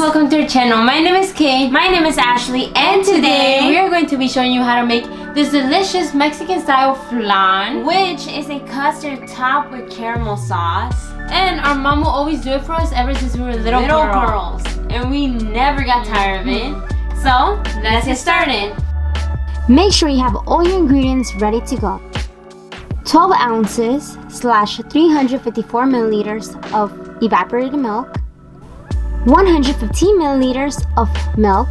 welcome to our channel. My name is Kay. My name is Ashley, And today we are going to be showing you how to make this delicious Mexican style flan, which is a custard topped with caramel sauce. and our mom will always do it for us ever since we were little girls. And we never got tired of it. So let's get started. Make sure you have all your ingredients ready to go. 12 ounces / 354 milliliters of evaporated milk, 115 milliliters of milk,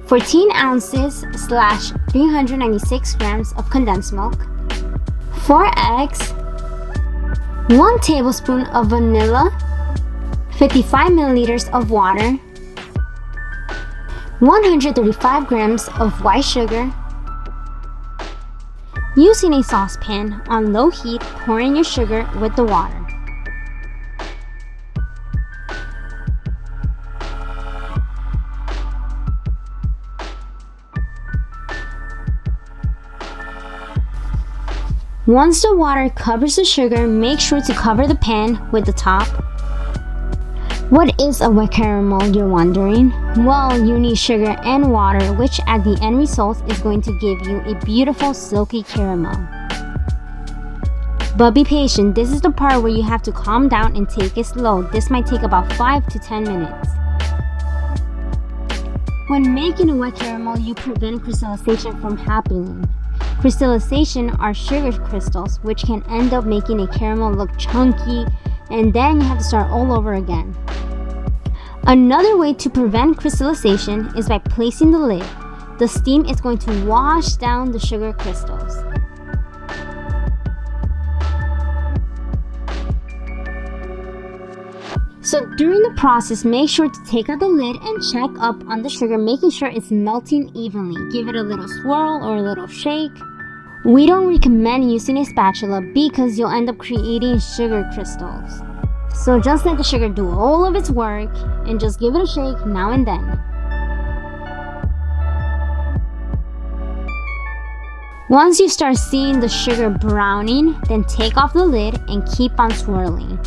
14 ounces / 396 grams of condensed milk, 4 eggs, 1 tablespoon of vanilla, 55 milliliters of water, 135 grams of white sugar. Using a saucepan on low heat, pour in your sugar with the water. Once the water covers the sugar, make sure to cover the pan with the top. What is a wet caramel, you're wondering? Well, you need sugar and water, which at the end result is going to give you a beautiful silky caramel. But be patient, this is the part where you have to calm down and take it slow. This might take about 5 to 10 minutes. When making a wet caramel, you prevent crystallization from happening. Crystallization are sugar crystals, which can end up making a caramel look chunky, and then you have to start all over again. Another way to prevent crystallization is by placing the lid. The steam is going to wash down the sugar crystals. So during the process, make sure to take out the lid and check up on the sugar, making sure it's melting evenly. Give it a little swirl or a little shake. We don't recommend using a spatula because you'll end up creating sugar crystals. So just let the sugar do all of its work and just give it a shake now and then. Once you start seeing the sugar browning, then take off the lid and keep on swirling.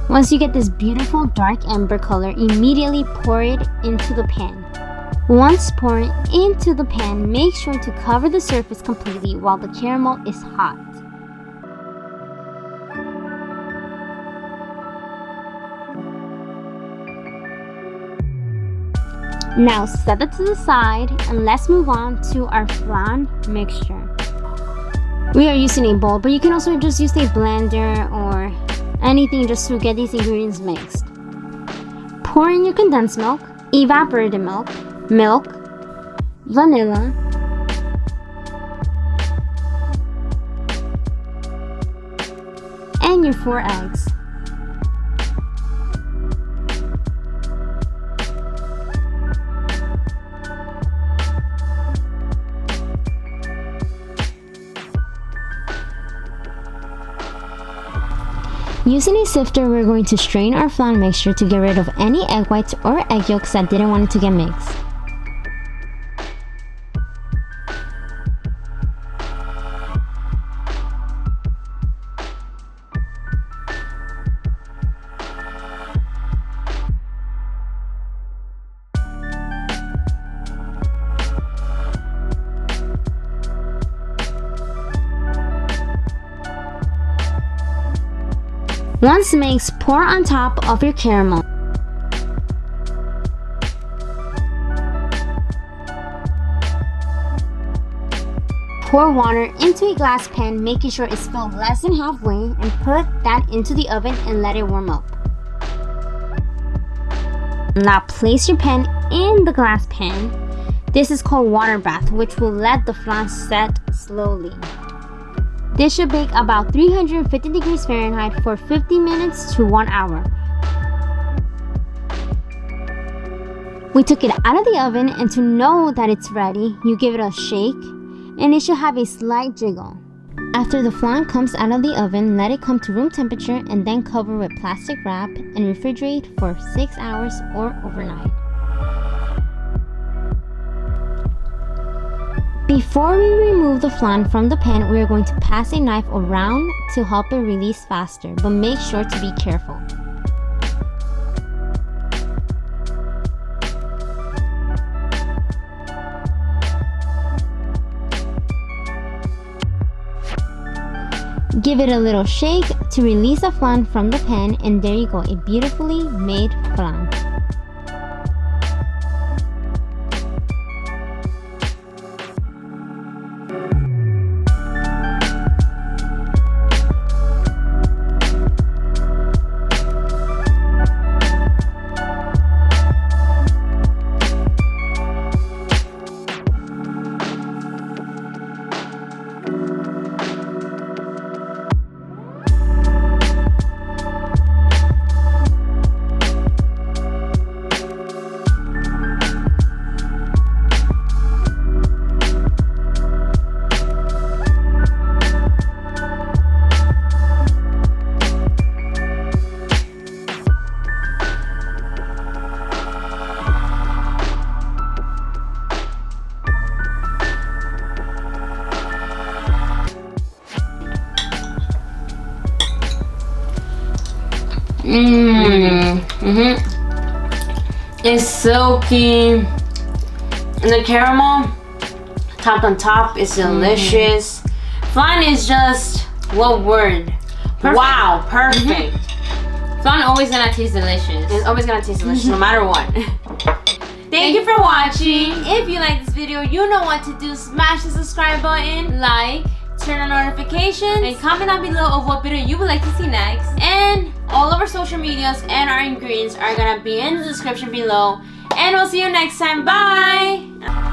Once you get this beautiful dark amber color, immediately pour it into the pan. Once poured into the pan, make sure to cover the surface completely while the caramel is hot. Now set it to the side and let's move on to our flan mixture. We are using a bowl, but you can also just use a blender or anything just to get these ingredients mixed. Pour in your condensed milk, evaporated milk, vanilla, and your 4 eggs. Using a sifter, we're going to strain our flan mixture to get rid of any egg whites or egg yolks that didn't want it to get mixed. Once mixed, pour on top of your caramel. Pour water into a glass pan, making sure it's filled less than halfway, and put that into the oven and let it warm up. Now place your pan in the glass pan. This is called water bath, which will let the flan set slowly. This should bake about 350 degrees Fahrenheit for 50 minutes to 1 hour. We took it out of the oven, and to know that it's ready, you give it a shake and it should have a slight jiggle. After the flan comes out of the oven, let it come to room temperature and then cover with plastic wrap and refrigerate for 6 hours or overnight. Before we remove the flan from the pan, we are going to pass a knife around to help it release faster, but make sure to be careful. Give it a little shake to release the flan from the pan, and there you go, a beautifully made flan. It's silky, and the caramel top on top is delicious. Flan is just, what word? Perfect. Wow, perfect. Flan always gonna taste delicious. It's always gonna taste delicious no matter what. Thank you for watching. If you like this video, you know what to do. Smash the subscribe button, Like, turn on notifications, and comment down below of what video you would like to see next. and all of our social medias and our ingredients are gonna be in the description below. And we'll see you next time. Bye!